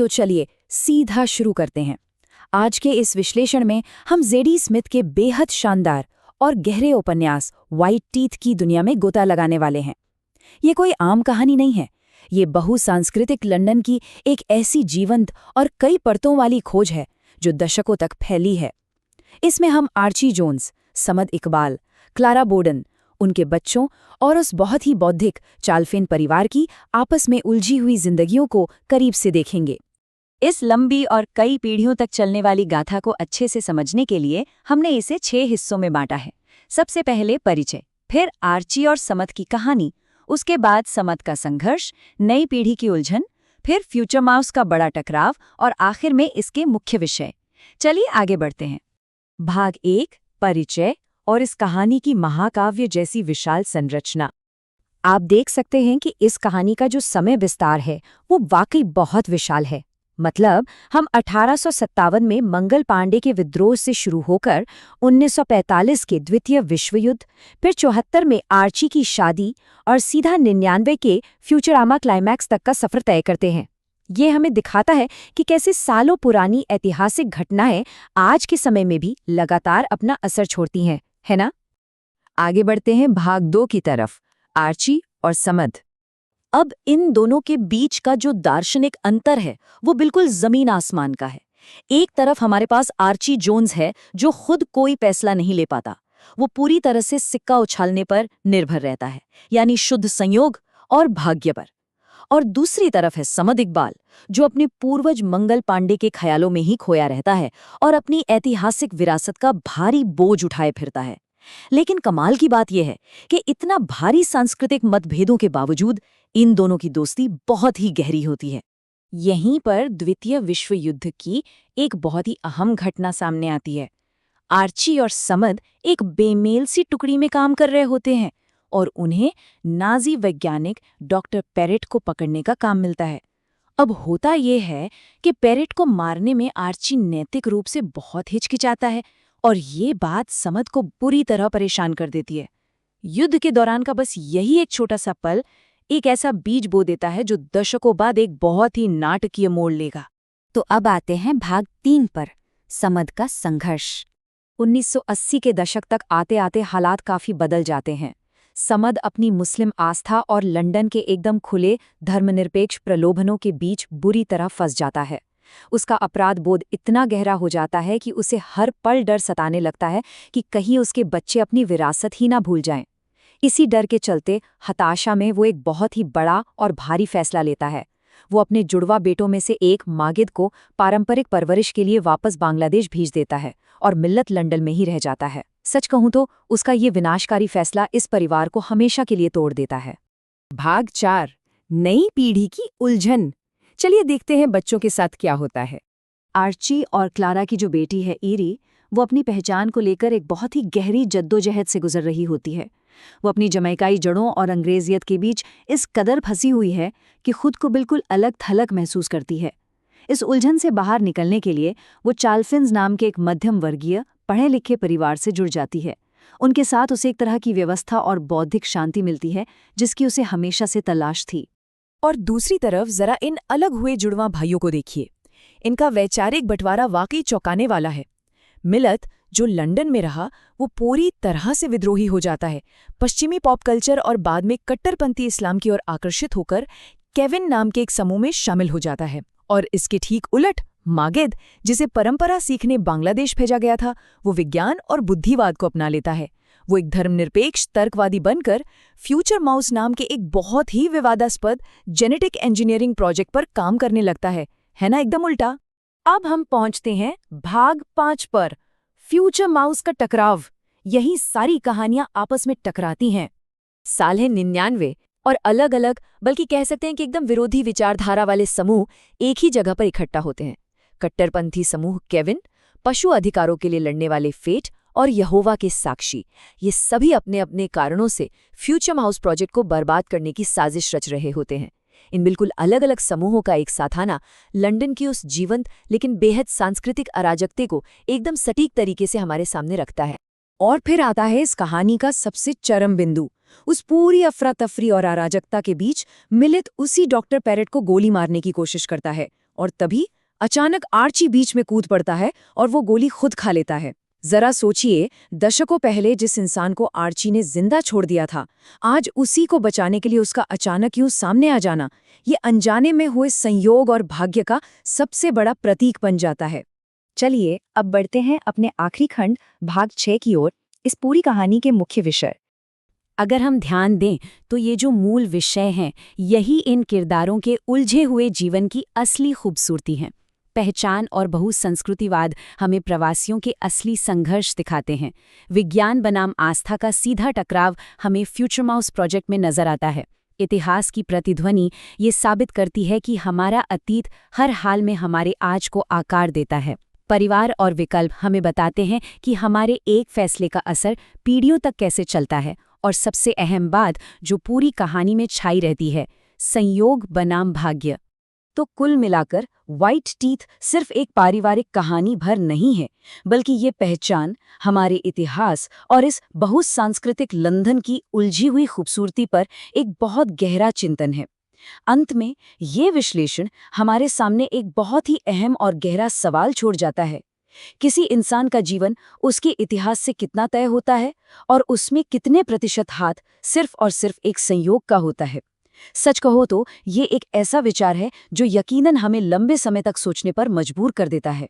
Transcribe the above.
तो चलिए सीधा शुरू करते हैं। आज के इस विश्लेषण में हम जेडी स्मिथ के बेहद शानदार और गहरे उपन्यास व्हाइट टीथ की दुनिया में गोता लगाने वाले हैं। ये कोई आम कहानी नहीं है, ये बहुसांस्कृतिक लंदन की एक ऐसी जीवंत और कई परतों वाली खोज है जो दशकों तक फैली है। इसमें हम Archie Jones, Samad Iqbal, Clara Bowden, उनके बच्चों और उस बहुत ही बौद्धिक चाल्फिन परिवार की आपस में उलझी हुई जिंदगियों को करीब से देखेंगे। इस लंबी और कई पीढ़ियों तक चलने वाली गाथा को अच्छे से समझने के लिए हमने इसे 6 हिस्सों में बांटा है। सबसे पहले परिचय, फिर आर्ची और समद की कहानी, उसके बाद समद का संघर्ष, नई पीढ़ी की उलझन, फिर फ्यूचर माउस का बड़ा टकराव और आखिर में इसके मुख्य विषय। चलिए आगे बढ़ते हैं। भाग 1, परिचय और इस कहानी की महाकाव्य जैसी विशाल संरचना। आप देख सकते हैं कि इस कहानी का जो समय विस्तार है वो वाकई बहुत विशाल है। मतलब हम 1857 में मंगल पांडे के विद्रोह से शुरू होकर 1945 के द्वितीय विश्व युद्ध, फिर 74 में आर्ची की शादी और सीधा 99 के फ्यूचरामा क्लाइमैक्स तक का सफर तय करते हैं। ये हमें दिखाता है कि कैसे सालों पुरानी ऐतिहासिक घटनाएं आज के समय में भी लगातार अपना असर छोड़ती हैं, है ना? आगे बढ़ते हैं भाग 2 की तरफ, आर्ची और समद। अब इन दोनों के बीच का जो दार्शनिक अंतर है वो बिल्कुल जमीन आसमान का है। एक तरफ हमारे पास आर्ची जोन्स है जो खुद कोई फैसला नहीं ले पाता, वो पूरी तरह से सिक्का उछालने पर निर्भर रहता है, यानी शुद्ध संयोग और भाग्य पर। और दूसरी तरफ है समद इकबाल, जो अपने पूर्वज मंगल पांडे के ख्यालों में ही खोया रहता है और अपनी ऐतिहासिक विरासत का भारी बोझ उठाए फिरता है। लेकिन कमाल की बात यह है कि इतना भारी सांस्कृतिक मतभेदों के बावजूद इन दोनों की दोस्ती बहुत ही गहरी होती है। यहीं पर द्वितीय विश्व युद्ध की एक बहुत ही अहम घटना सामने आती है। आर्ची और समद एक बेमेल सी टुकड़ी में काम कर रहे होते हैं और उन्हें नाजी वैज्ञानिक डॉक्टर पेरेट को पकड़ने का काम मिलता है। अब होता यह है कि पेरेट को मारने में आर्ची नैतिक रूप से बहुत हिचकिचाता है और ये बात समद को बुरी तरह परेशान कर देती है। युद्ध के दौरान का बस यही एक छोटा सा पल एक ऐसा बीज बो देता है जो दशकों बाद एक बहुत ही नाटकीय मोड़ लेगा। तो अब आते हैं भाग 3 पर, समद का संघर्ष। 1980 के दशक तक आते आते हालात काफी बदल जाते हैं। समद अपनी मुस्लिम आस्था और लंदन के एकदम खुले धर्मनिरपेक्ष प्रलोभनों के बीच बुरी तरह फंस जाता है। उसका अपराध बोध इतना गहरा हो जाता है कि उसे हर पल डर सताने लगता है कि कहीं उसके बच्चे अपनी विरासत ही ना भूल जाएं। इसी डर के चलते हताशा में वो एक बहुत ही बड़ा और भारी फैसला लेता है। वो अपने जुड़वा बेटों में से एक मागिद को पारंपरिक परवरिश के लिए वापस बांग्लादेश भेज देता है और मिल्लत लंदन में ही रह जाता है। सच कहूं तो उसका ये विनाशकारी फैसला इस परिवार को हमेशा के लिए तोड़ देता है। भाग 4, नई पीढ़ी की उलझन। चलिए देखते हैं बच्चों के साथ क्या होता है। आर्ची और क्लारा की जो बेटी है ईरी, वो अपनी पहचान को लेकर एक बहुत ही गहरी जद्दोजहद से गुजर रही होती है। वो अपनी जमैकाई जड़ों और अंग्रेजियत के बीच इस कदर फंसी हुई है कि खुद को बिल्कुल अलग थलग महसूस करती है। इस उलझन से बाहर निकलने के लिए वो चाल्फिन्स नाम के एक मध्यम वर्गीय पढ़े लिखे परिवार से जुड़ जाती है। उनके साथ उसे एक तरह की व्यवस्था और बौद्धिक शांति मिलती है जिसकी उसे हमेशा से तलाश थी। और दूसरी तरफ जरा इन अलग हुए जुड़वां भाइयों को देखिए। इनका वैचारिक बंटवारा वाकई चौंकाने वाला है। मिल्लत, जो लंदन में रहा, वो पूरी तरह से विद्रोही हो जाता है। पश्चिमी पॉप कल्चर और बाद में कट्टरपंथी इस्लाम की ओर आकर्षित होकर केविन नाम के एक समूह में शामिल हो जाता है। और इसके ठीक उलट मागिद, जिसे परंपरा सीखने बांग्लादेश भेजा गया था, वो विज्ञान और बुद्धिवाद को अपना लेता है। वो एक धर्मनिरपेक्ष तर्कवादी बनकर फ्यूचर माउस नाम के एक बहुत ही विवादास्पद जेनेटिक इंजीनियरिंग प्रोजेक्ट पर काम करने लगता है ना? एकदम उल्टा। अब हम पहुंचते हैं भाग 5 पर, फ्यूचर माउस का टकराव। यही सारी कहानियां आपस में टकराती हैं। साल है 99 और अलग अलग, बल्कि कह सकते हैं कि एकदम विरोधी विचारधारा वाले समूह एक ही जगह पर इकट्ठा होते हैं। कट्टरपंथी समूह केविन, पशु अधिकारों के लिए लड़ने वाले फेट और यहोवा के साक्षी, ये सभी अपने अपने कारणों से फ्यूचर माउस प्रोजेक्ट को बर्बाद करने की साजिश रच रहे होते हैं। इन बिल्कुल अलग अलग समूहों का एक साथ आना लंदन की उस जीवंत लेकिन बेहद सांस्कृतिक अराजकता को एकदम सटीक तरीके से हमारे सामने रखता है। और फिर आता है इस कहानी का सबसे चरम बिंदु। उस पूरी अफरा तफरी और अराजकता के बीच मिलित उसी डॉक्टर पेरेट को गोली मारने की कोशिश करता है और तभी अचानक आर्ची बीच में कूद पड़ता है और वो गोली खुद खा लेता है। जरा सोचिए, दशकों पहले जिस इंसान को आर्ची ने जिंदा छोड़ दिया था, आज उसी को बचाने के लिए उसका अचानक यूं सामने आ जाना, ये अनजाने में हुए संयोग और भाग्य का सबसे बड़ा प्रतीक बन जाता है। चलिए अब बढ़ते हैं अपने आखिरी खंड भाग 6 की ओर, इस पूरी कहानी के मुख्य विषय। अगर हम ध्यान दें तो ये जो मूल विषय हैं, यही इन किरदारों के उलझे हुए जीवन की असली खूबसूरती हैं। पहचान और बहुसंस्कृतिवाद हमें प्रवासियों के असली संघर्ष दिखाते हैं। विज्ञान बनाम आस्था का सीधा टकराव हमें फ्यूचर माउस प्रोजेक्ट में नजर आता है। इतिहास की प्रतिध्वनि ये साबित करती है कि हमारा अतीत हर हाल में हमारे आज को आकार देता है। परिवार और विकल्प हमें बताते हैं कि हमारे एक फैसले का असर पीढ़ियों तक कैसे चलता है। और सबसे अहम बात जो पूरी कहानी में छाई रहती है, संयोग बनाम भाग्य। तो कुल मिलाकर व्हाइट टीथ सिर्फ एक पारिवारिक कहानी भर नहीं है, बल्कि ये पहचान, हमारे इतिहास और इस बहुसांस्कृतिक लंदन की उलझी हुई खूबसूरती पर एक बहुत गहरा चिंतन है। अंत में ये विश्लेषण हमारे सामने एक बहुत ही अहम और गहरा सवाल छोड़ जाता है। किसी इंसान का जीवन उसके इतिहास से कितना तय होता है और उसमें कितने प्रतिशत हाथ सिर्फ और सिर्फ एक संयोग का होता है। सच कहो तो ये एक ऐसा विचार है जो यकीनन हमें लंबे समय तक सोचने पर मजबूर कर देता है।